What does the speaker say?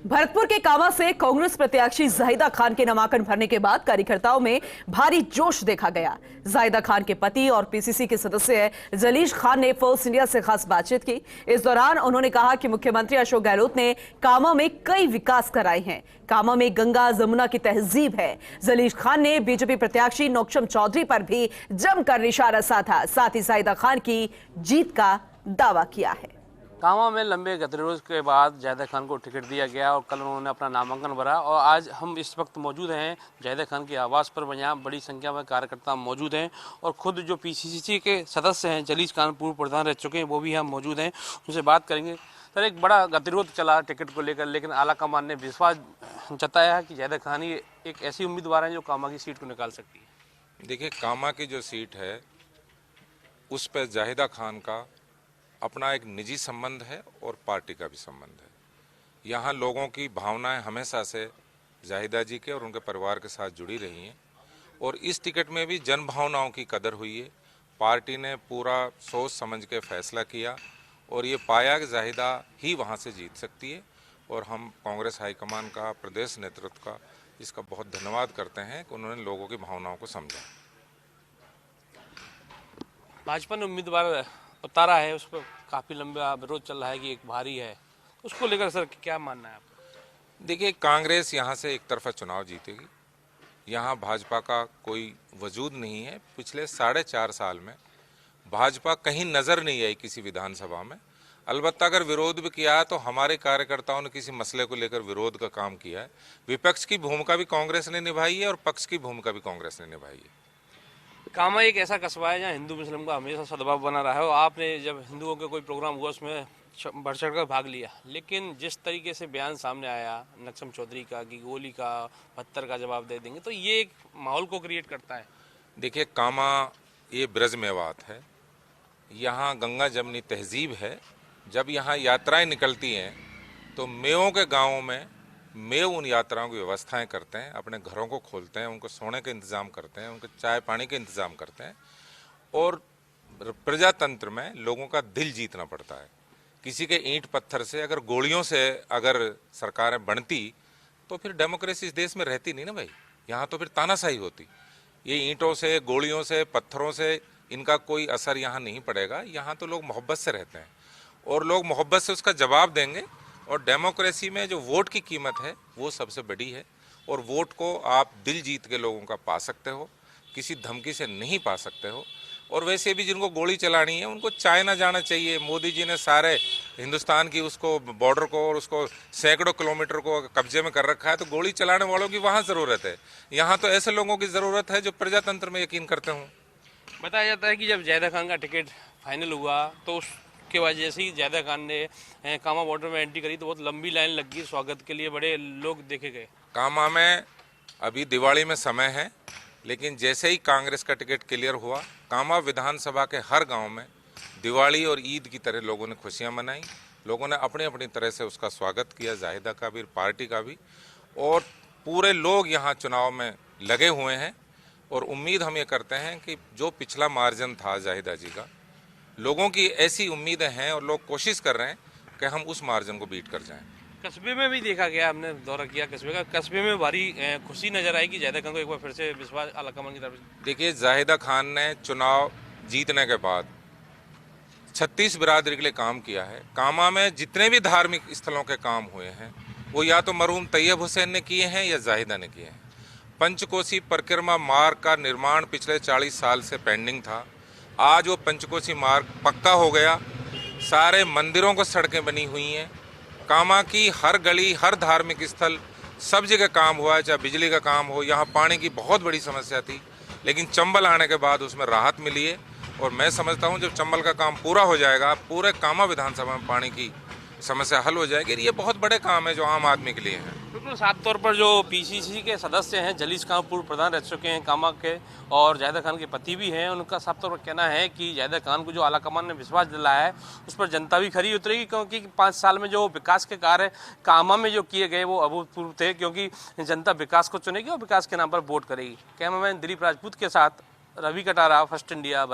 भरतपुर के कामा से कांग्रेस प्रत्याशी जाहिदा खान के नामांकन भरने के बाद कार्यकर्ताओं में भारी जोश देखा गया। जाहिदा खान के पति और पीसीसी के सदस्य जलीश खान ने फोर्स इंडिया से खास बातचीत की। इस दौरान उन्होंने कहा कि मुख्यमंत्री अशोक गहलोत ने कामा में कई विकास कराए हैं। कामा में गंगा जमुना की तहजीब है। जलीश खान ने बीजेपी प्रत्याशी नौक्षम चौधरी पर भी जमकर निशाना साधा। साथ ही जाहिदा खान की जीत का दावा किया है। कामा में लंबे गतिरोध के बाद जाहिदा खान को टिकट दिया गया और कल उन्होंने अपना नामांकन भरा और आज हम इस वक्त मौजूद हैं जाहिदा खान के आवास पर। यहाँ बड़ी संख्या में कार्यकर्ता मौजूद हैं और खुद जो पीसीसी के सदस्य हैं जलीश खान पूर्व प्रधान रह चुके हैं वो भी हम मौजूद हैं, उनसे बात करेंगे। सर, एक बड़ा गतिरोध चला टिकट को लेकर, लेकिन आला कमान ने विश्वास जताया है कि जाहिदा खान ही एक ऐसी उम्मीदवार है जो कामा की सीट को निकाल सकती है। देखिए, कामा की जो सीट है उस पर जाहिदा खान का अपना एक निजी संबंध है और पार्टी का भी संबंध है। यहाँ लोगों की भावनाएं हमेशा से जाहिदा जी के और उनके परिवार के साथ जुड़ी रही हैं और इस टिकट में भी जन भावनाओं की कदर हुई है। पार्टी ने पूरा सोच समझ के फैसला किया और ये पाया कि जाहिदा ही वहाँ से जीत सकती है और हम कांग्रेस हाईकमान का, प्रदेश नेतृत्व का इसका बहुत धन्यवाद करते हैं कि उन्होंने लोगों की भावनाओं को समझा। भाजपा ने उम्मीदवार उतारा है, उस पर काफ़ी लंबा विरोध चल रहा है कि एक भारी है, उसको लेकर सर क्या मानना है आपका? देखिए, कांग्रेस यहाँ से एक तरफा चुनाव जीतेगी। यहाँ भाजपा का कोई वजूद नहीं है। पिछले 4.5 साल में भाजपा कहीं नज़र नहीं आई किसी विधानसभा में। अलबत्ता अगर विरोध भी किया है तो हमारे कार्यकर्ताओं ने किसी मसले को लेकर विरोध का काम किया है। विपक्ष की भूमिका भी कांग्रेस ने निभाई है और पक्ष की भूमिका भी कांग्रेस ने निभाई है। कामा एक ऐसा कस्बा है जहाँ हिंदू मुस्लिम का हमेशा सद्भाव बना रहा है और आपने जब हिंदुओं का कोई प्रोग्राम हुआ उसमें बढ़ चढ़ कर भाग लिया, लेकिन जिस तरीके से बयान सामने आया नक्सम चौधरी का कि गोली का पत्थर का जवाब दे देंगे, तो ये एक माहौल को क्रिएट करता है। देखिए, कामा ये ब्रज मेवात है, यहाँ गंगा जमनी तहजीब है। जब यहाँ यात्राएं निकलती हैं तो मेवों के गाँवों में मेव उन यात्राओं की व्यवस्थाएं करते हैं, अपने घरों को खोलते हैं, उनको सोने का इंतज़ाम करते हैं, उनके चाय पानी के इंतज़ाम करते हैं और प्रजातंत्र में लोगों का दिल जीतना पड़ता है। किसी के ईंट पत्थर से, अगर गोलियों से अगर सरकारें बनती तो फिर डेमोक्रेसी इस देश में रहती नहीं ना भाई। यहाँ तो फिर तानाशाही होती। ये ईंटों से, गोलियों से, पत्थरों से इनका कोई असर यहाँ नहीं पड़ेगा। यहाँ तो लोग मोहब्बत से रहते हैं और लोग मोहब्बत से उसका जवाब देंगे। और डेमोक्रेसी में जो वोट की कीमत है वो सबसे बड़ी है और वोट को आप दिल जीत के लोगों का पा सकते हो, किसी धमकी से नहीं पा सकते हो। और वैसे भी जिनको गोली चलानी है उनको चाइना जाना चाहिए। मोदी जी ने सारे हिंदुस्तान की उसको बॉर्डर को और उसको सैकड़ों किलोमीटर को कब्जे में कर रखा है, तो गोली चलाने वालों की वहाँ ज़रूरत है। यहाँ तो ऐसे लोगों की ज़रूरत है जो प्रजातंत्र में यकीन करते हों। बताया जाता है कि जब जाहिदा खान का टिकट फाइनल हुआ तो उसके वजह से ही जाहिदा खान ने कामा बॉर्डर में एंट्री करी तो बहुत लंबी लाइन लग गई, स्वागत के लिए बड़े लोग देखे गए। कामा में अभी दिवाली में समय है, लेकिन जैसे ही कांग्रेस का टिकट क्लियर हुआ, कामा विधानसभा के हर गांव में दिवाली और ईद की तरह लोगों ने खुशियां मनाई। लोगों ने अपनी अपनी तरह से उसका स्वागत किया, जाहिदा का भी, पार्टी का भी। और पूरे लोग यहाँ चुनाव में लगे हुए हैं और उम्मीद हम ये करते हैं कि जो पिछला मार्जिन था जाहिदा जी का, लोगों की ऐसी उम्मीदें हैं और लोग कोशिश कर रहे हैं कि हम उस मार्जिन को बीट कर जाएं। कस्बे में भी देखा गया, हमने दौरा किया कस्बे का, कस्बे में भारी खुशी नजर आएगी जाहिदा खान को एक बार फिर से विश्वास आलाकमान की तरफ से। देखिए, जाहिदा खान ने चुनाव जीतने के बाद 36 बिरादरी के लिए काम किया है। कामा में जितने भी धार्मिक स्थलों के काम हुए हैं वो या तो मरहूम तैयब हुसैन ने किए हैं या जाहिदा ने किए हैं। पंचकोसी परिक्रमा मार्ग का निर्माण पिछले 40 साल से पेंडिंग था। आज वो पंचकोसी मार्ग पक्का हो गया। सारे मंदिरों को सड़कें बनी हुई हैं। कामा की हर गली, हर धार्मिक स्थल, सब जगह काम हुआ है, चाहे बिजली का काम हो। यहाँ पानी की बहुत बड़ी समस्या थी, लेकिन चंबल आने के बाद उसमें राहत मिली है और मैं समझता हूँ जब चंबल का काम पूरा हो जाएगा, पूरे कामा विधानसभा में पानी की समस्या हल हो जाएगी। ये बहुत बड़े काम है जो आम आदमी के लिए हैं। बिल्कुल साफ तौर पर जो पीसीसी के सदस्य हैं जलीश खान पूर्व प्रधान रह चुके हैं कामा के और जाहिदा खान के पति भी हैं, उनका साफ तौर पर कहना है कि जाहिदा खान को जो आलाकमान ने विश्वास दिलाया है उस पर जनता भी खरी उतरेगी, क्योंकि 5 साल में जो विकास के कार्य कामा में जो किए गए वो अभूतपूर्व थे, क्योंकि जनता विकास को चुनेगी और विकास के नाम पर वोट करेगी। कैमरामैन दिलीप राजपूत के साथ रवि कटारा, फर्स्ट इंडिया।